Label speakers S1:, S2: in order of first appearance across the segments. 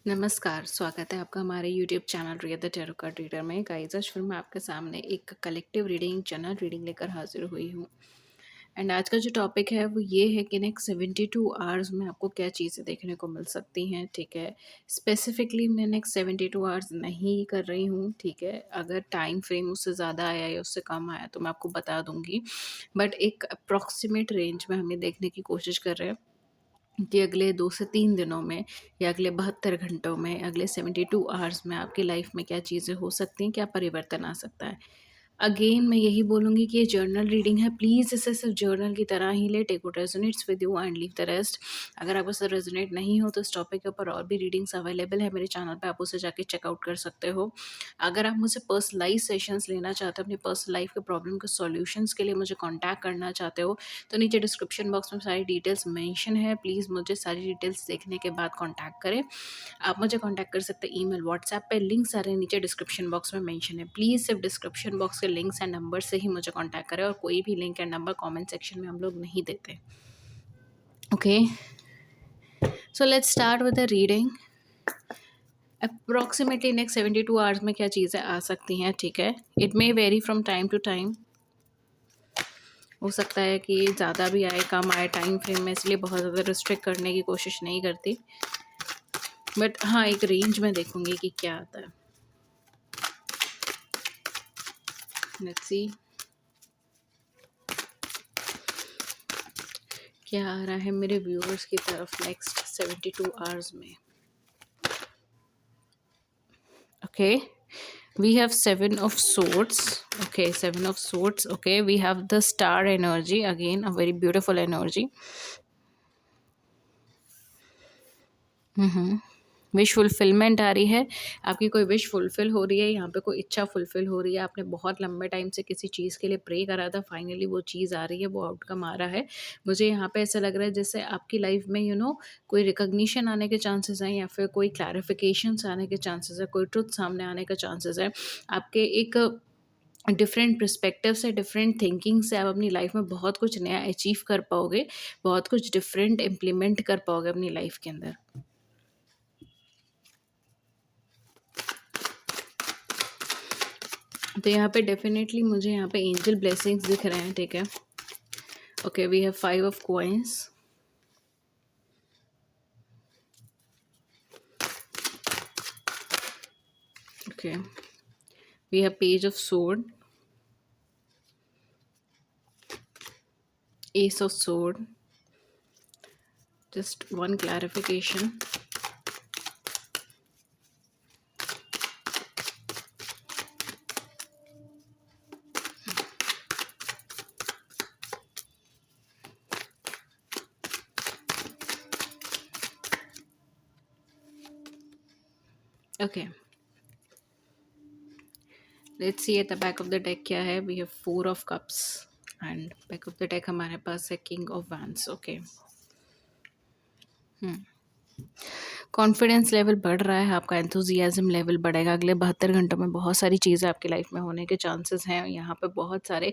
S1: नमस्कार, स्वागत है आपका हमारे YouTube channel real the tarot card reader में। गाइस, आज फिर मैं आपके सामने एक कलेक्टिव रीडिंग, जनरल रीडिंग लेकर हाजिर हुई हूँ। एंड आज का जो टॉपिक है वो ये है कि नेक्स्ट 72 आवर्स में आपको क्या चीज़ें देखने को मिल सकती हैं, ठीक है। स्पेसिफिकली मैं नेक्स्ट 72 आवर्स नहीं कर रही हूँ, ठीक है। अगर टाइम फ्रेम उससे ज़्यादा आया या उससे कम आया तो मैं आपको बता दूँगी, बट एक अप्रॉक्सीमेट रेंज में हमें देखने की कोशिश कर रहे हैं कि अगले 2 से 3 दिनों में या अगले 72 घंटों में, अगले 72 आवर्स में आपकी लाइफ में क्या चीज़ें हो सकती हैं, क्या परिवर्तन आ सकता है। अगेन मैं यही बोलूँगी कि ये जर्नल रीडिंग है, प्लीज़ इसे सिर्फ जर्नल की तरह ही लें। Take what resonates with you and leave the rest. अगर आपको इससे रेजोनेट नहीं हो तो इस टॉपिक के ऊपर और भी रीडिंग्स अवेलेबल है मेरे चैनल पे, आप उसे जाके चेकआउट कर सकते हो। अगर आप मुझसे पर्सनलाइज सेशंस लेना चाहते हो, अपनी पर्सनल लाइफ के प्रॉब्लम के सॉल्यूशंस के लिए मुझे कॉन्टैक्ट करना चाहते हो, तो नीचे डिस्क्रिप्शन बॉक्स में सारी डिटेल्स मेंशन है। प्लीज़ मुझे सारी डिटेल्स देखने के बाद कॉन्टैक्ट करें। आप मुझे कॉन्टैक्ट कर सकते हैं ईमेल, व्हाट्सएप पे, लिंक सारे नीचे डिस्क्रिप्शन बॉक्स में मेंशन है। प्लीज़ सिर्फ डिस्क्रिप्शन बॉक्स के लिंक्स एंड नंबर से ही मुझे कॉन्टैक्ट करें, और कोई भी link and number comment section में हम लोग नहीं देते। Okay, so let's start with the reading. Approximately next 72 hours में क्या चीज़ें आ सकती हैं, ठीक है। It may vary from time to time. हो सकता है कि ज़्यादा भी आए, कम आए टाइम फ्रेम में, इसलिए बहुत ज़्यादा रिस्ट्रिक्ट करने की कोशिश नहीं करती, बट हाँ एक रेंज में देखूंगी कि क्या आता है। लेट्स सी क्या आ रहा है मेरे व्यूअर्स की तरफ नेक्स्ट 72 आवर्स में। Okay, we have 7 of swords. Okay, 7 of swords. Okay, we have the star energy, again a very beautiful energy. Wish fulfilment आ रही है, आपकी कोई विश फुलफिल हो रही है, यहाँ पे कोई इच्छा फुलफिल हो रही है। आपने बहुत लंबे टाइम से किसी चीज़ के लिए प्रे करा था, फाइनली वो चीज़ आ रही है, वो आउटकम आ रहा है। मुझे यहाँ पे ऐसा लग रहा है जैसे आपकी लाइफ में कोई रिकग्निशन आने के चांसेस हैं, या फिर कोई क्लैरिफिकेशंस आने के चांसेस है, कोई ट्रुथ सामने आने का चांसेस है। आपके एक डिफरेंट पर्सपेक्टिव से, डिफरेंट थिंकिंग से आप अपनी लाइफ में बहुत कुछ नया अचीव कर पाओगे, बहुत कुछ डिफरेंट इम्प्लीमेंट कर पाओगे अपनी लाइफ के अंदर। तो यहाँ पे डेफिनेटली मुझे यहाँ पे एंजल ब्लेसिंग्स दिख रहे हैं, ठीक है। Okay, we have 5 of coins. Okay, we have page of sword, ace of sword. Just one clarification. Okay, let's see at the back of the deck क्या है। We have 4 of cups and back of the deck हमारे पास है king of wands. Okay, confidence level बढ़ रहा है, आपका enthusiasm level बढ़ेगा। अगले 72 घंटों में बहुत सारी चीज़ें आपकी लाइफ में होने के चांसेस हैं। यहाँ पे बहुत सारे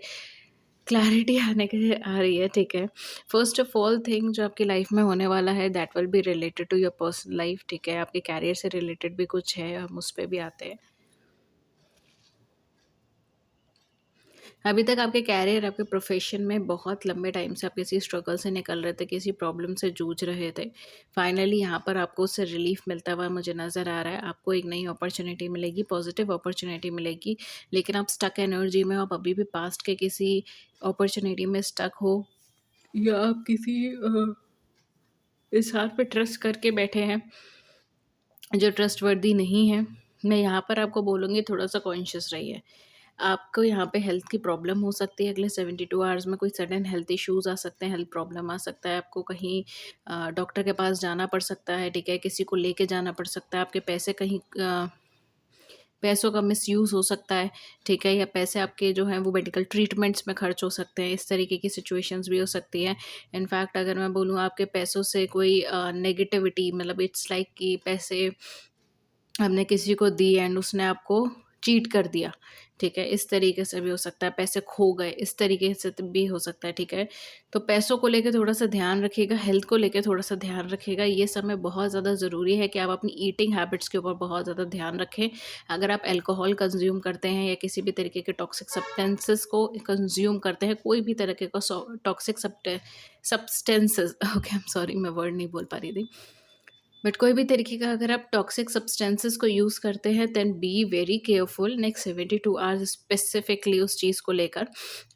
S1: क्लैरिटी आने के आ रही है, ठीक है। फर्स्ट ऑफ ऑल थिंग जो आपकी लाइफ में होने वाला है, that will be related to your personal life, ठीक है। आपके कैरियर से रिलेटेड भी कुछ है, हम उस पर भी आते हैं। अभी तक आपके कैरियर, आपके प्रोफेशन में बहुत लंबे टाइम से आप किसी स्ट्रगल से निकल रहे थे, किसी प्रॉब्लम से जूझ रहे थे। फाइनली यहाँ पर आपको उससे रिलीफ मिलता हुआ मुझे नज़र आ रहा है। आपको एक नई अपॉर्चुनिटी मिलेगी, पॉजिटिव अपॉर्चुनिटी मिलेगी, लेकिन आप स्टक एनर्जी में हो, आप अभी भी पास्ट के किसी अपॉर्चुनिटी में स्टक हो, या आप किसी इंसान पे ट्रस्ट करके बैठे हैं जो ट्रस्टवर्दी नहीं है। मैं यहाँ पर आपको बोलूँगी थोड़ा सा कॉन्शियस रहिए। आपको यहाँ पे हेल्थ की प्रॉब्लम हो सकती है, अगले 72 आवर्स में कोई सडन हेल्थ इश्यूज़ आ सकते हैं, हेल्थ प्रॉब्लम आ सकता है। आपको कहीं डॉक्टर के पास जाना पड़ सकता है, ठीक है, किसी को लेके जाना पड़ सकता है। आपके पैसे कहीं पैसों का मिसयूज़ हो सकता है, ठीक है, या पैसे आपके जो हैं वो मेडिकल ट्रीटमेंट्स में खर्च हो सकते हैं। इस तरीके की सिचुएशंस भी हो सकती हैं। इनफैक्ट अगर मैं बोलूँ आपके पैसों से कोई नेगेटिविटी, मतलब इट्स लाइक कि पैसे आपने किसी को दी एंड उसने आपको चीट कर दिया, ठीक है? इस तरीके से भी हो सकता है, पैसे खो गए, इस तरीके से भी हो सकता है, ठीक है? तो पैसों को लेके थोड़ा-सा ध्यान रखिएगा, हेल्थ को लेके थोड़ा-सा ध्यान रखिएगा। ये समय बहुत ज़्यादा ज़रूरी है कि आप अपनी ईटिंग हैबिट्स के ऊपर बहुत ज़्यादा ध्यान रखें। अगर आप अल्कोहल कंज़्यूम करते हैं या किसी भी तरीके के टॉक्सिक सब्सटेंसेस को कंज़्यूम करते हैं, कोई भी तरीके का toxic substances okay, I am sorry, मैं वर्ड नहीं बोल पा रही थी। बट कोई भी तरीके का अगर आप टॉक्सिक सब्सटेंसेस को यूज़ करते हैं, then be very careful next 72 hours specifically उस चीज़ को लेकर।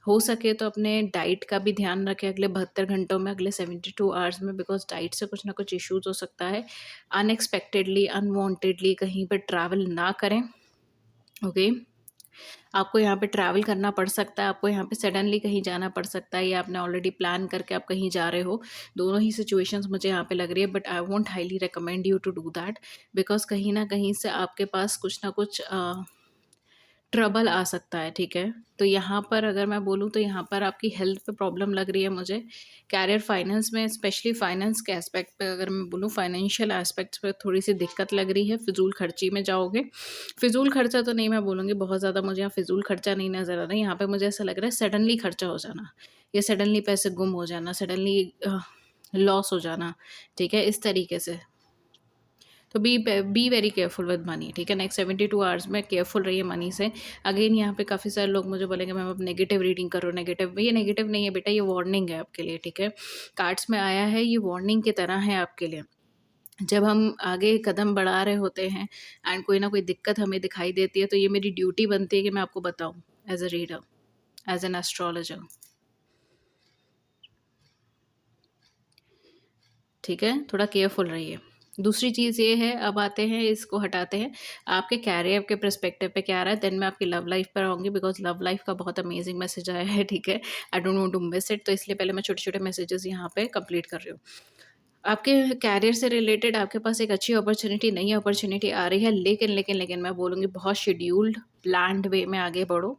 S1: हो सके तो अपने डाइट का भी ध्यान रखें अगले 72 घंटों में, अगले 72 आवर्स में, बिकॉज डाइट से कुछ ना कुछ इश्यूज हो सकता है। अनएक्सपेक्टेडली, अनवांटेडली कहीं पर ट्रैवल ना करें। ओके, आपको यहाँ पे ट्रैवल करना पड़ सकता है, आपको यहाँ पे सडनली कहीं जाना पड़ सकता है, या आपने ऑलरेडी प्लान करके आप कहीं जा रहे हो। दोनों ही सिचुएशंस मुझे यहाँ पे लग रही है, but I won't highly recommend you to do that, because कहीं ना कहीं से आपके पास कुछ ना कुछ ट्रबल आ सकता है, ठीक है? तो यहाँ पर अगर मैं बोलूँ तो यहाँ पर आपकी हेल्थ पे प्रॉब्लम लग रही है मुझे। कैरियर फाइनेंस में, स्पेशली फाइनेंस के एस्पेक्ट पे अगर मैं बोलूँ, फाइनेंशियल एस्पेक्ट्स पे थोड़ी-सी दिक्कत लग रही है, फिज़ूल खर्ची में जाओगे। फिज़ूल खर्चा तो नहीं मैं बोलूँगी, बहुत ज़्यादा मुझे यहाँ फिज़ूल खर्चा नहीं नज़र आ रहा है। यहाँ पे मुझे ऐसा लग रहा है सडनली खर्चा हो जाना, या सडनली पैसे गुम हो जाना, सडनली लॉस हो जाना, ठीक है? इस तरीके से। तो B very careful with money, ठीक है? नेक्स्ट 72 आवर्स में केयरफुल रहिए मनी से। अगेन यहाँ पे काफ़ी सारे लोग मुझे बोलेंगे मैम आप नेगेटिव रीडिंग करो, नेगेटिव। ये नेगेटिव नहीं है बेटा, ये वार्निंग है आपके लिए, ठीक है? कार्ड्स में आया है, ये वार्निंग की तरह है आपके लिए। जब हम आगे कदम बढ़ा रहे होते हैं एंड कोई ना कोई दिक्कत हमें दिखाई देती है, तो ये मेरी ड्यूटी बनती है कि मैं आपको बताऊँ as a reader, as an astrologer, ठीक है? थोड़ा केयरफुल रहिए। दूसरी चीज़ ये है, अब आते हैं, इसको हटाते हैं, आपके कैरियर के पर्सपेक्टिव पे क्या आ रहा है, देन मैं आपकी लव लाइफ पर आऊँगी, बिकॉज़ लव लाइफ का बहुत अमेजिंग मैसेज आया है, ठीक है? I don't want to miss it, तो इसलिए पहले मैं छोटे-छोटे मैसेजेस यहाँ पे कंप्लीट कर रही हूँ। आपके कैरियर से रिलेटेड आपके पास एक अच्छी अपॉर्च्युनिटी, नई अपॉर्च्युनिटी आ रही है, लेकिन मैं बोलूँगी बहुत शेड्यूल्ड, प्लान्ड वे में आगे बढ़ो।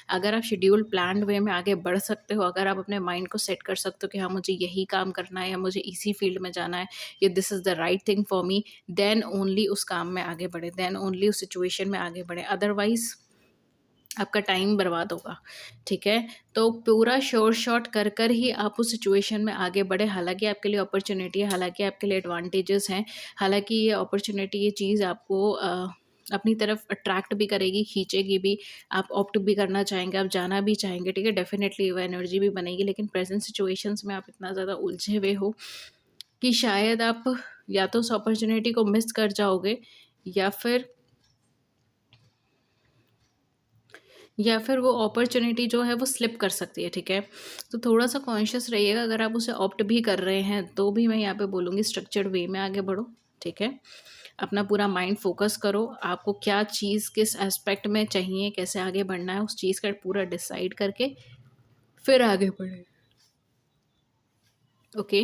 S1: अगर आप शेड्यूल्ड, प्लान्ड वे में आगे बढ़ सकते हो, अगर आप अपने माइंड को सेट कर सकते हो कि हाँ, मुझे यही काम करना है या मुझे इसी फील्ड में जाना है, या this is the right thing for me, then only उस काम में आगे बढ़ें, देन ओनली उस सिचुएशन में आगे बढ़ें। अदरवाइज़ आपका टाइम बर्बाद होगा, ठीक है? तो पूरा श्योर शॉट कर ही आप उस सिचुएशन में आगे बढ़े। हालाँकि आपके लिए अपॉर्च्युनिटी है, हालाँकि आपके लिए एडवांटेजेस हैं, हालाँकि ये अपॉर्च्युनिटी, ये चीज़ आपको अपनी तरफ अट्रैक्ट भी करेगी, खींचेगी भी, आप ऑप्ट भी करना चाहेंगे, आप जाना भी चाहेंगे, ठीक है? डेफ़िनेटली वो एनर्जी भी बनेगी, लेकिन प्रेज़ेंट सिचुएशंस में आप इतना ज़्यादा उलझे हुए हो कि शायद आप या तो उस अपॉर्च्युनिटी को मिस कर जाओगे, या फिर वो अपॉर्च्युनिटी जो है वो स्लिप कर सकती है, ठीक है? तो थोड़ा-सा कॉन्शियस रहिएगा, अगर आप उसे ऑप्ट भी कर रहे हैं, तो भी मैं यहाँ पे बोलूँगी स्ट्रक्चर्ड वे में आगे बढ़ो, ठीक है? अपना पूरा माइंड फ़ोकस करो, आपको क्या चीज़ किस एस्पेक्ट में चाहिए, कैसे आगे बढ़ना है, उस चीज़ का पूरा डिसाइड करके फिर आगे बढ़ें, ओके?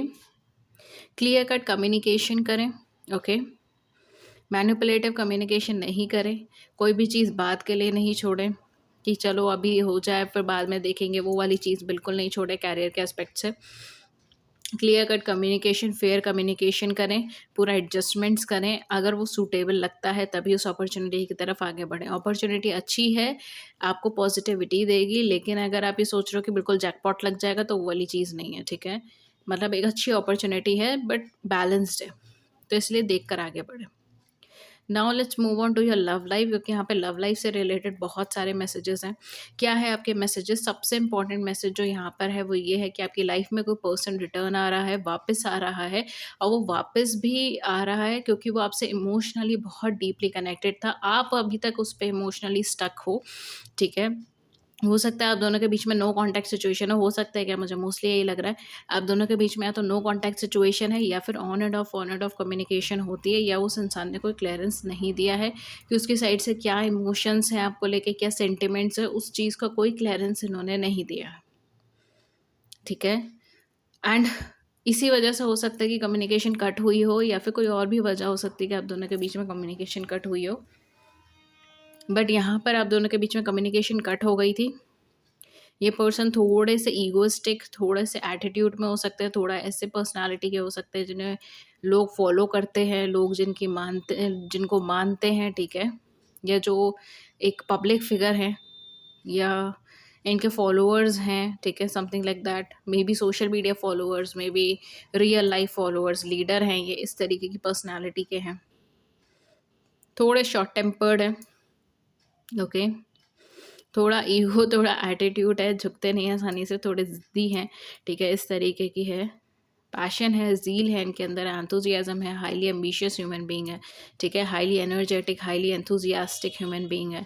S1: क्लियर कट कम्युनिकेशन करें, ओके? मैनिपुलेटिव कम्युनिकेशन नहीं करें, कोई भी चीज़ बात के लिए नहीं छोड़ें कि चलो अभी हो जाए फिर बाद में देखेंगे, वो वाली चीज़ बिल्कुल नहीं छोड़ें कैरियर के एस्पेक्ट से। Clear cut communication, fair communication करें, पूरा एडजस्टमेंट्स करें, अगर वो सूटेबल लगता है तभी उस अपॉर्च्युनिटी की तरफ आगे बढ़ें। अपॉर्च्युनिटी अच्छी है, आपको पॉजिटिविटी देगी, लेकिन अगर आप ये सोच रहे हो कि बिल्कुल जैकपॉट लग जाएगा, तो वो वाली चीज़ नहीं है, ठीक है? मतलब एक अच्छी अपॉर्च्युनिटी है बट बैलेंस्ड है, तो इसलिए देख कर आगे बढ़ें। Now let's move on to your love life, क्योंकि यहाँ पे लव लाइफ से रिलेटेड बहुत सारे मैसेजेस हैं। क्या है आपके मैसेजेस? सबसे इंपॉर्टेंट मैसेज जो यहाँ पर है वो ये है कि आपकी लाइफ में कोई पर्सन रिटर्न आ रहा है, वापस आ रहा है, और वो वापस भी आ रहा है क्योंकि वो आपसे इमोशनली बहुत डीपली कनेक्टेड था। आप अभी तक उस पर इमोशनली स्टक हो, ठीक है? हो सकता है आप दोनों के बीच में नो कॉन्टैक्ट सिचुएशन हो सकता है, क्या मुझे मोस्टली यही लग रहा है, आप दोनों के बीच में या तो नो कॉन्टैक्ट सिचुएशन है, या फिर ऑन एंड ऑफ कम्युनिकेशन होती है, या उस इंसान ने कोई क्लियरेंस नहीं दिया है कि उसकी साइड से क्या इमोशंस हैं आपको लेके, क्या सेंटिमेंट्स है, उस चीज़ का कोई क्लियरेंस इन्होंने नहीं दिया है, ठीक है? एंड इसी वजह से हो सकता है कि कम्युनिकेशन कट हुई हो, या फिर कोई और भी वजह हो सकती है कि आप दोनों के बीच में कम्युनिकेशन कट हुई हो, बट यहाँ पर आप दोनों के बीच में कम्युनिकेशन कट हो गई थी। ये पर्सन थोड़े से ईगोइस्टिक, थोड़े से एटीट्यूड में हो सकते हैं, थोड़ा ऐसे पर्सनालिटी के हो सकते हैं जिन्हें लोग फॉलो करते हैं, लोग जिनको मानते हैं, ठीक है? या जो एक पब्लिक फिगर हैं, या इनके फॉलोअर्स हैं, ठीक है, something like that, may be social media followers, may be real life followers, leader हैं, ये इस तरीके की पर्सनालिटी के हैं। थोड़े शॉर्ट टेम्पर्ड हैं, ओके, थोड़ा ईगो, थोड़ा एटीट्यूड है, झुकते नहीं हैं आसानी से, थोड़े ज़िद्दी हैं, ठीक है, इस तरीके की है। पैशन है, ज़ील है इनके अंदर, एंथुजियाज़म है, हाईली एम्बिशियस ह्यूमन बीइंग है, ठीक है, highly energetic, highly enthusiastic human being है,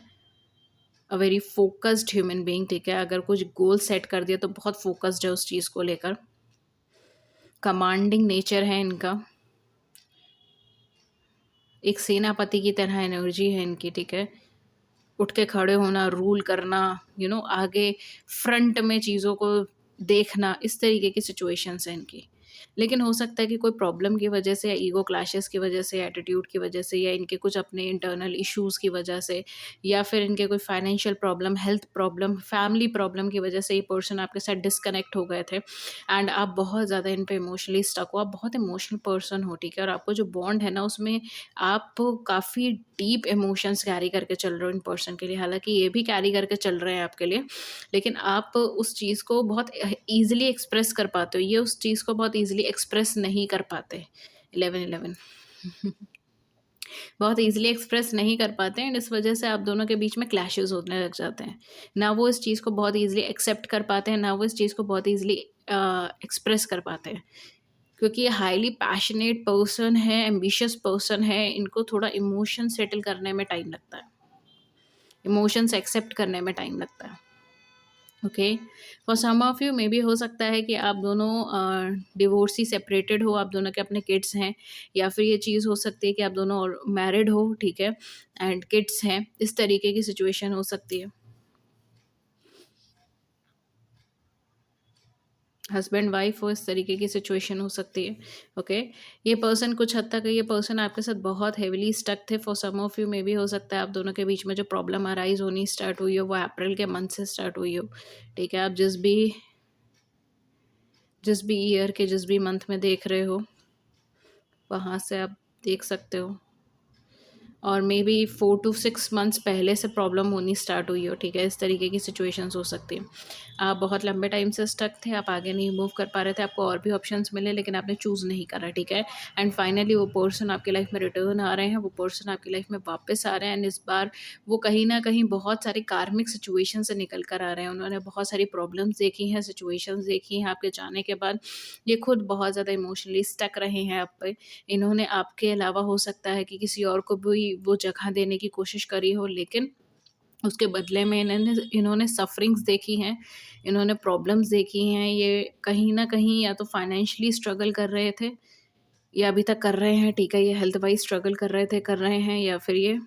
S1: a very focused human being, ठीक है, अगर कुछ गोल सेट कर दिया तो बहुत फोकस्ड है उस चीज़ को लेकर। कमांडिंग नेचर है इनका, एक सेनापति की तरह एनर्जी है इनकी, ठीक है, उठ के खड़े होना, रूल करना, आगे फ्रंट में चीज़ों को देखना, इस तरीके की सिचुएशंस हैं इनकी। लेकिन हो सकता है कि कोई प्रॉब्लम की वजह से, या ईगो क्लैशेस की वजह से, एटीट्यूड की वजह से, या इनके कुछ अपने इंटरनल इश्यूज़ की वजह से, या फिर इनके कोई financial problem, health problem, family problem की वजह से ये पर्सन आपके साथ डिस्कनेक्ट हो गए थे एंड आप बहुत ज़्यादा इन पे इमोशनली स्टक हो। आप बहुत इमोशनल पर्सन हो, ठीक है, और आपको जो बॉन्ड है ना, उसमें आप काफ़ी डीप इमोशंस कैरी करके चल रहे हो इन पर्सन के लिए। हालाँकि ये भी कैरी करके चल रहे हैं आपके लिए, लेकिन आप उस चीज़ को बहुत ईज़िली एक्सप्रेस कर पाते हो, ये उस चीज़ को बहुत ईज़िली एक्सप्रेस नहीं कर पाते। 11-11 बहुत ईज़िली एक्सप्रेस नहीं कर पाते एंड इस वजह से आप दोनों के बीच में क्लैशेज़ होने लग जाते हैं। ना वो इस चीज़ को बहुत ईज़िली एक्सेप्ट कर पाते हैं, ना वो इस चीज़ को बहुत ईज़िली एक्सप्रेस कर पाते हैं। क्योंकि ये हाईली पैशनेट पर्सन है, एम्बिशियस पर्सन है, इनको थोड़ा इमोशन सेटल करने में टाइम लगता है, इमोशंस एक्सेप्ट करने में टाइम लगता है, okay. For some of you maybe हो सकता है कि आप दोनों डिवोर्सी सेपरेटेड हो, आप दोनों के अपने किड्स हैं, या फिर ये चीज़ हो सकती है कि आप दोनों और मैरिड हो, ठीक है, एंड किड्स हैं, इस तरीके की सिचुएशन हो सकती है। हस्बैंड वाइफ हो, इस तरीके की सिचुएशन हो सकती है, ओके। ये पर्सन कुछ हद तक, ये पर्सन आपके साथ बहुत हेविली स्टक थे। For some of you maybe हो सकता है आप दोनों के बीच में जो प्रॉब्लम अराइज होनी स्टार्ट हुई हो वो अप्रैल के मंथ से स्टार्ट हुई हो, ठीक है। आप जिस भी ईयर के जिस भी मंथ में देख रहे हो वहाँ से आप देख सकते हो, और मे बी 4 to 6 months पहले से प्रॉब्लम होनी स्टार्ट हुई हो, ठीक है, इस तरीके की सिचुएशंस हो सकती हैं। आप बहुत लंबे टाइम से स्टक थे, आप आगे नहीं मूव कर पा रहे थे, आपको और भी ऑप्शंस मिले लेकिन आपने चूज़ नहीं करा, ठीक है, एंड फाइनली वो पर्सन आपकी लाइफ में रिटर्न आ रहे हैं, वो पर्सन आपकी लाइफ में वापस आ रहे हैं एंड इस बार वो कहीं न कहीं बहुत सारी कार्मिक सिचुएशन से निकल कर आ रहे हैं। उन्होंने बहुत सारी प्रॉब्लम्स देखी हैं, सिचुएशंस देखी हैं आपके जाने के बाद। ये खुद बहुत ज़्यादा इमोशनली स्टक रहे हैं आप पे। इन्होंने आपके अलावा हो सकता है कि किसी और को भी वो जगह देने की कोशिश करी हो, लेकिन उसके बदले में इन्होंने सफ़रिंग्स देखी हैं, इन्होंने प्रॉब्लम्स देखी हैं। ये कहीं न कहीं या तो फाइनेंशियली स्ट्रगल कर रहे थे, या अभी तक कर रहे हैं, ठीक है, ये हेल्थ वाइज़ स्ट्रगल कर रहे थे, कर रहे हैं, या फिर ये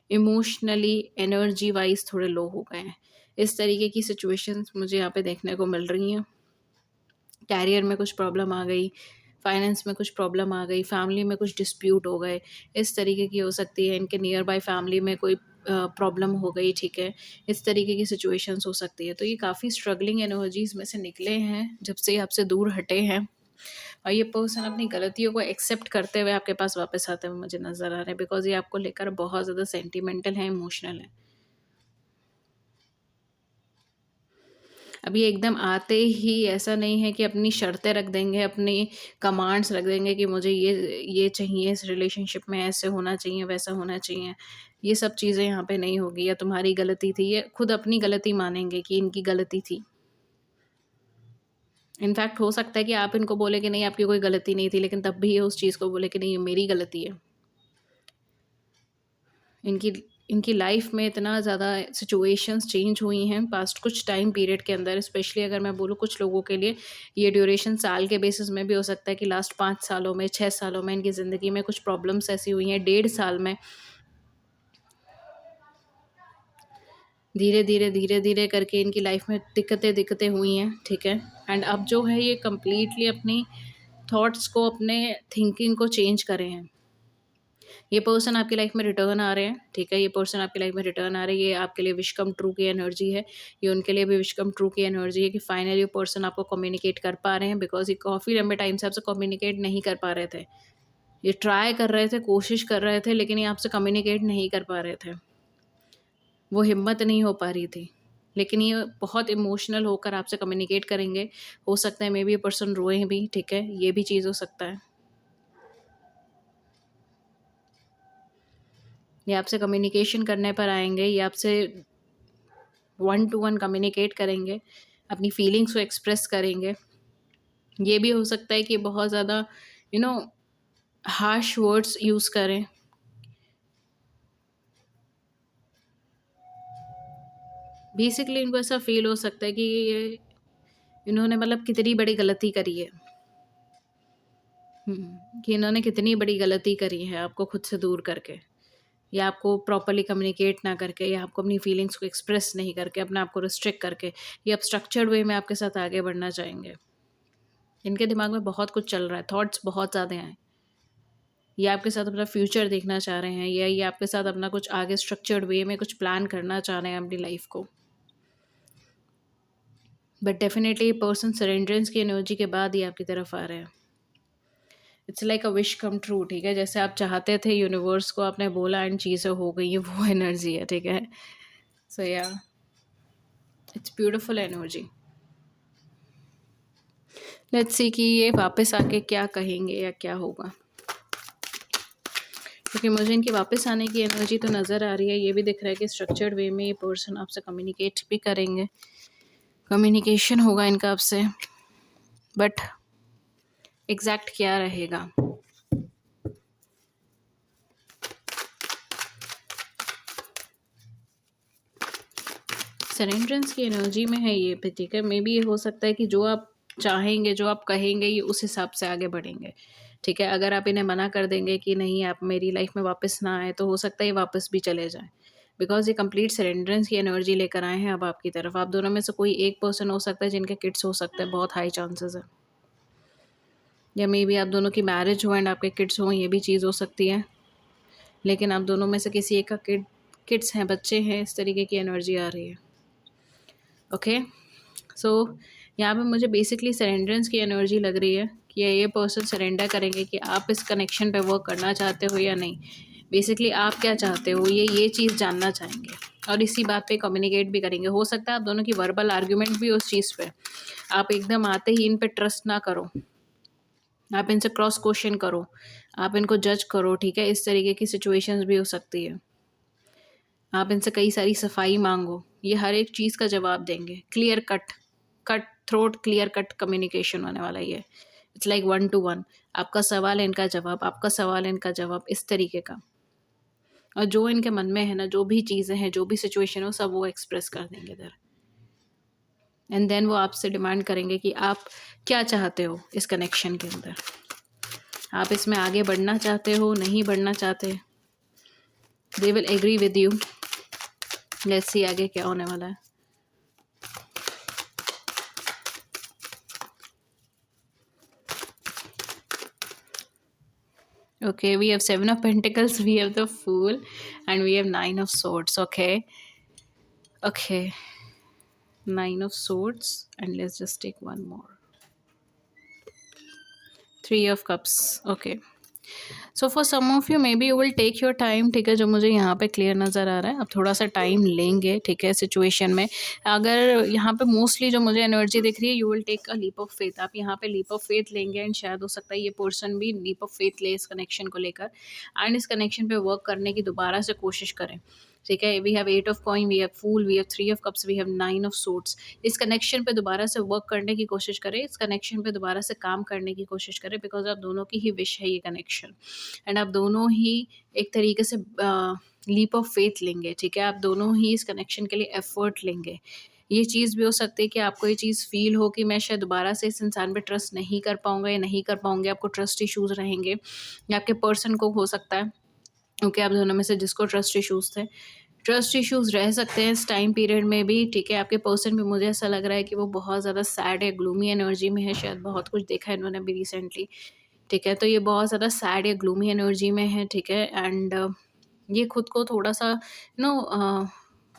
S1: इमोशनली, एनर्जी वाइज़ थोड़े लो हो गए हैं। इस तरीके की सिचुएशंस मुझे यहाँ पे देखने को मिल रही हैं। कैरियर में कुछ प्रॉब्लम आ गई, फाइनेंस में कुछ प्रॉब्लम आ गई, फैमिली में कुछ डिस्प्यूट हो गए, इस तरीके की हो सकती है। इनके नियर बाय फैमिली में कोई प्रॉब्लम हो गई, ठीक है, इस तरीके की सिचुएशंस हो सकती है। तो ये काफ़ी स्ट्रगलिंग एनर्जीज़ में से निकले हैं जब से ये आपसे दूर हटे हैं, और ये पर्सन अपनी गलतियों को एक्सेप्ट करते हुए आपके पास वापस आते हुए मुझे नज़र आ रहे हैं, बिकॉज़ ये आपको लेकर बहुत ज़्यादा सेंटिमेंटल है, इमोशनल है। अब ये एकदम आते ही ऐसा नहीं है कि अपनी शर्तें रख देंगे, अपनी कमांड्स रख देंगे कि मुझे ये चाहिए, इस रिलेशनशिप में ऐसे होना चाहिए, वैसा होना चाहिए। ये सब चीज़ें यहाँ पे नहीं होगी, या तुम्हारी गलती थी, ये खुद अपनी गलती मानेंगे कि इनकी गलती थी। इनफैक्ट हो सकता है कि आप इनको बोले कि नहीं आपकी कोई गलती नहीं थी, लेकिन तब भी ये उस चीज़ को बोले कि नहीं ये मेरी गलती है। इनकी इनकी लाइफ में इतना ज़्यादा सिचुएशंस चेंज हुई हैं पास्ट कुछ टाइम पीरियड के अंदर, स्पेशली अगर मैं बोलूँ कुछ लोगों के लिए ये ड्यूरेशन साल के बेसिस में भी हो सकता है कि लास्ट 5 सालों में, 6 सालों में इनकी ज़िंदगी में कुछ प्रॉब्लम्स ऐसी हुई हैं, 1.5 साल में धीरे धीरे धीरे धीरे करके इनकी लाइफ में दिक्कतें दिक्कतें हुई हैं, ठीक है, एंड अब जो है ये कम्प्लीटली अपनी थॉट्स को, अपने थिंकिंग को चेंज करे हैं। ये पर्सन आपकी लाइफ में रिटर्न आ रहे हैं, ठीक है, ये पर्सन आपकी लाइफ में रिटर्न आ रही है, ये आपके लिए विश कम ट्रू की एनर्जी है, ये उनके लिए भी विश कम ट्रू की एनर्जी है कि फाइनली ये पर्सन आपको कम्युनिकेट कर पा रहे हैं, बिकॉज़ ये काफ़ी लंबे टाइम से आपसे कम्युनिकेट नहीं कर पा रहे थे। ये ट्राई कर रहे थे, कोशिश कर रहे थे, लेकिन ये आपसे कम्युनिकेट नहीं कर पा रहे थे। वो हिम्मत नहीं हो पा रही थी। लेकिन ये बहुत इमोशनल होकर आपसे कम्युनिकेट करेंगे। हो सकता है मे बी ये पर्सन रोए भी, ठीक है? ये भी चीज़ हो सकता है। ये आपसे कम्युनिकेशन करने पर आएँगे, ये आपसे वन टू वन कम्युनिकेट करेंगे, अपनी फीलिंग्स को एक्सप्रेस करेंगे। ये भी हो सकता है कि बहुत ज़्यादा you know harsh words use करें। बेसिकली इनको ऐसा फ़ील हो सकता है कि ये इन्होंने मतलब कितनी बड़ी गलती करी है। कि इन्होंने कितनी बड़ी गलती करी है आपको खुद से दूर करके, या आपको प्रॉपर्ली कम्युनिकेट ना करके, या आपको अपनी फीलिंग्स को एक्सप्रेस नहीं करके, अपने आप को रिस्ट्रिक्ट करके, ये अब स्ट्रक्चर्ड वे में आपके साथ आगे बढ़ना चाहेंगे। इनके दिमाग में बहुत कुछ चल रहा है, थॉट्स बहुत ज़्यादा हैं। ये आपके साथ अपना फ्यूचर देखना चाह रहे हैं, या ये आपके साथ अपना कुछ आगे स्ट्रक्चर्ड वे में कुछ प्लान करना चाह रहे हैं अपनी लाइफ को। बट डेफिनेटली पर्सन सरेंडरेंस की एनर्जी के बाद ही आपकी तरफ आ रहे हैं। It's like a wish come true, ठीक है? जैसे आप चाहते थे यूनिवर्स को, आपने बोला एंड चीज़ें हो गई हैं, वो एनर्जी है, ठीक है? सो या it's beautiful energy. Let's see कि ये वापस आके क्या कहेंगे या क्या होगा, क्योंकि मुझे इनके वापस आने की एनर्जी तो नज़र आ रही है। ये भी दिख रहा है कि स्ट्रक्चर्ड वे में ये पर्सन आपसे कम्युनिकेट भी करेंगे, कम्युनिकेशन होगा इनका आपसे, बट एग्जैक्ट क्या रहेगा? सरेंडरेंस की एनर्जी में है ये भी, ठीक है? मे बी ये हो सकता है कि जो आप चाहेंगे, जो आप कहेंगे, ये उस हिसाब से आगे बढ़ेंगे, ठीक है? अगर आप इन्हें मना कर देंगे कि नहीं आप मेरी लाइफ में वापस ना आए, तो हो सकता है ये वापस भी चले जाएँ। बिकॉज़ ये कंप्लीट सरेंडरेंस की एनर्जी लेकर आए हैं अब आपकी तरफ। आप दोनों में से कोई एक पर्सन हो सकता है जिनके किड्स हो सकते हैं, बहुत हाई चांसेस है। या मे बी आप दोनों की मैरिज हो एंड आपके किड्स हों, ये भी चीज़ हो सकती है। लेकिन आप दोनों में से किसी एक का किड्स हैं, बच्चे हैं, इस तरीके की एनर्जी आ रही है। ओके, सो यहाँ पे मुझे बेसिकली सरेंडरेंस की एनर्जी लग रही है कि ये पर्सन सरेंडर करेंगे कि आप इस कनेक्शन पे वर्क करना चाहते हो या नहीं। बेसिकली आप क्या चाहते हो, ये चीज़ जानना चाहेंगे, और इसी बात पे कम्युनिकेट भी करेंगे। हो सकता है आप दोनों की वर्बल आर्ग्यूमेंट भी उस चीज़ पे, आप एकदम आते ही इन पे ट्रस्ट ना करो, आप इनसे क्रॉस क्वेश्चन करो, आप इनको जज करो, ठीक है? इस तरीके की सिचुएशंस भी हो सकती है। आप इनसे कई सारी सफाई मांगो, ये हर एक चीज़ का जवाब देंगे। Clear cut, cut throat, clear cut communication होने वाला ये। It's like one two one, आपका सवाल इनका जवाब, आपका सवाल इनका जवाब, इस तरीके का। और जो इनके मन में है ना, जो भी चीज़ें हैं, जो भी सिचुएशन हो, सब वो एक्सप्रेस कर देंगे इधर। एंड देन वो आपसे डिमांड करेंगे कि आप क्या चाहते हो इस कनेक्शन के अंदर। आप इसमें आगे बढ़ना चाहते हो, नहीं बढ़ना चाहते? They will agree with you. Let's see आगे क्या होने वाला है। Okay, we have Seven of Pentacles, we have the Fool, and we have Nine of Swords. Okay, okay, Nine of Swords, and let's just take one more. Three of Cups. Okay. So for some of you maybe you will take your time, ठीक है? जो मुझे यहाँ पे clear नज़र आ रहा है, आप थोड़ा सा टाइम लेंगे, ठीक है? सिचुएशन में अगर यहाँ पे मोस्टली जो मुझे एनर्जी दिख रही है, you will take a leap of faith. आप यहाँ पे लीप ऑफ फेथ लेंगे, एंड शायद हो सकता है ये पर्सन भी लीप ऑफ फेथ ले इस कनेक्शन को लेकर, एंड इस कनेक्शन पे वर्क करने की दोबारा से कोशिश करें, ठीक है? We have eight of coin, we have fool, we have three of cups, we have nine of swords. इस कनेक्शन पे दोबारा से वर्क करने की कोशिश करें, इस कनेक्शन पे दोबारा से काम करने की कोशिश करें, बिकॉज आप दोनों की ही विश है ये कनेक्शन, एंड आप दोनों ही एक तरीके से लीप ऑफ फेथ लेंगे, ठीक है? आप दोनों ही इस कनेक्शन के लिए एफर्ट लेंगे। ये चीज़ भी हो सकती है कि आपको ये चीज़ फ़ील हो कि मैं शायद दोबारा से इस इंसान पे ट्रस्ट नहीं कर पाऊँगा या नहीं कर पाऊँगी, आपको ट्रस्ट इश्यूज़ रहेंगे, या आपके पर्सन को हो सकता है, क्योंकि आप दोनों में से जिसको ट्रस्ट इश्यूज़ थे, ट्रस्ट इश्यूज़ रह सकते हैं इस टाइम पीरियड में भी, ठीक है? आपके पर्सन भी मुझे ऐसा लग रहा है कि वो बहुत ज़्यादा सैड है, ग्लूमी एनर्जी में है, शायद बहुत कुछ देखा है इन्होंने अभी रिसेंटली, ठीक है? तो ये बहुत ज़्यादा सैड या ग्लूमी एनर्जी में है, ठीक है? एंड ये खुद को थोड़ा-सा नो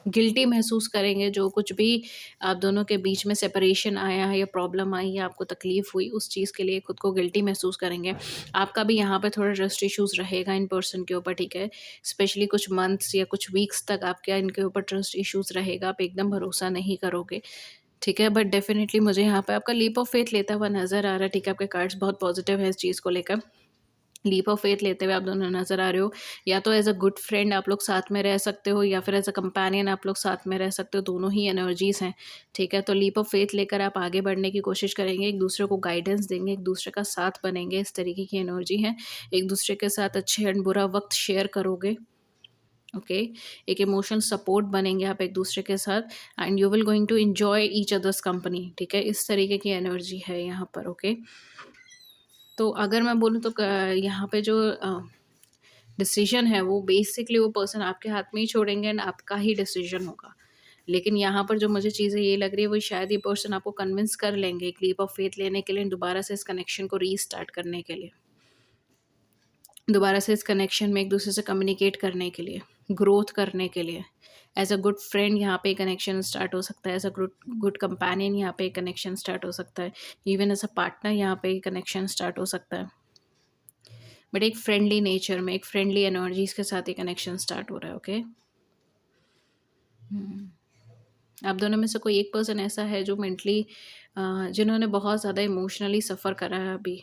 S1: गिल्टी महसूस करेंगे, जो कुछ भी आप दोनों के बीच में सेपरेशन आया है या प्रॉब्लम आई या आपको तकलीफ़ हुई, उस चीज़ के लिए खुद को गिल्टी महसूस करेंगे। आपका भी यहाँ पे थोड़ा ट्रस्ट इश्यूज़ रहेगा इन पर्सन के ऊपर, ठीक है? स्पेशली कुछ मंथ्स या कुछ वीक्स तक आपका इनके ऊपर ट्रस्ट इश्यूज़ रहेगा, आप एकदम भरोसा नहीं करोगे, ठीक है? बट डेफ़िनिटली मुझे यहाँ पे आपका लीप ऑफ फ़ेथ लेता हुआ नज़र आ रहा है, ठीक है? आपके कार्ड्स बहुत पॉज़िटिव है इस चीज़ को लेकर। लीप ऑफ फेथ लेते हुए आप दोनों नज़र आ रहे हो। या तो एज़ अ गुड फ्रेंड आप लोग साथ में रह सकते हो या फिर एज़ अ कंपेनियन आप लोग साथ में रह सकते हो, दोनों ही एनर्जीज़ हैं, ठीक है? तो लीप ऑफ फेथ लेकर आप आगे बढ़ने की कोशिश करेंगे, एक-दूसरे को गाइडेंस देंगे, एक-दूसरे का साथ बनेंगे, इस तरीके की एनर्जी है। एक-दूसरे के साथ अच्छे एंड बुरा वक़्त शेयर करोगे, ओके? एक इमोशनल सपोर्ट बनेंगे आप एक-दूसरे के साथ and you will going to enjoy each other's company, ठीक है? इस तरीके की एनर्जी है यहाँ पर, ओके? तो अगर मैं बोलूँ तो क यहाँ पे जो डिसीजन है वो बेसिकली वो पर्सन आपके हाथ में ही छोड़ेंगे एंड आपका ही डिसीजन होगा। लेकिन यहाँ पर जो मुझे चीज़ें ये लग रही है वो शायद ये पर्सन आपको कन्विंस कर लेंगे एक लीप ऑफ फेथ लेने के लिए, दोबारा से इस कनेक्शन को रीस्टार्ट करने के लिए। दोबारा से इस कनेक्शन में एक-दूसरे से कम्युनिकेट करने के लिए, ग्रोथ करने के लिए। एज़ अ गुड फ्रेंड यहाँ पे कनेक्शन स्टार्ट हो सकता है, as a good good companion यहाँ पे कनेक्शन स्टार्ट हो सकता है, इवन एज़ अ पार्टनर यहाँ पे कनेक्शन स्टार्ट हो सकता है। बट एक फ्रेंडली नेचर में, एक फ्रेंडली एनर्जीज़ के साथ ये कनेक्शन स्टार्ट हो रहा है, ओके? हुँ। आप दोनों में से कोई एक पर्सन ऐसा है जो मेंटली जिन्होंने बहुत ज़्यादा इमोशनली सफ़र करा है अभी,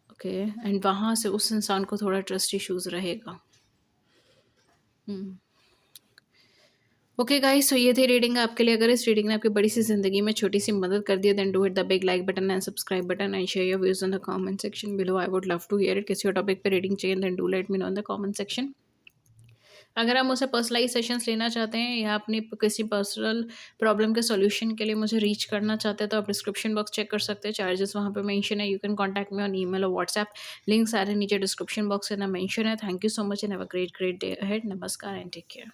S1: ओके? एंड वहाँ से उस इंसान को थोड़ा ट्रस्ट इश्यूज़ रहेगा। हुँ। ओके गाइस, सो ये थी रीडिंग आपके लिए। अगर इस रीडिंग ने आपकी बड़ी सी ज़िंदगी में छोटी-सी मदद कर दी है, then do hit the big like button and subscribe button and share your views in the comment section below. I would love to hear it. किसी और टॉपिक पे रीडिंग चाहिए then do let me know in the comment section. अगर आप मुझसे personalise sessions लेना चाहते हैं या अपनी किसी पर्सनल प्रॉब्लम के सॉल्यूशन के लिए मुझे रीच करना चाहते हैं, तो आप डिस्क्रिप्शन बॉक्स चेक कर सकते हैं। चार्जेस वहाँ पे मेंशन है। You can contact me on email और व्हाट्सएप। लिंक सारे नीचे डिस्क्रिप्शन बॉक्स में मेंशन है। Thank you so much and have a great day ahead. नमस्कार एंड टेक केयर।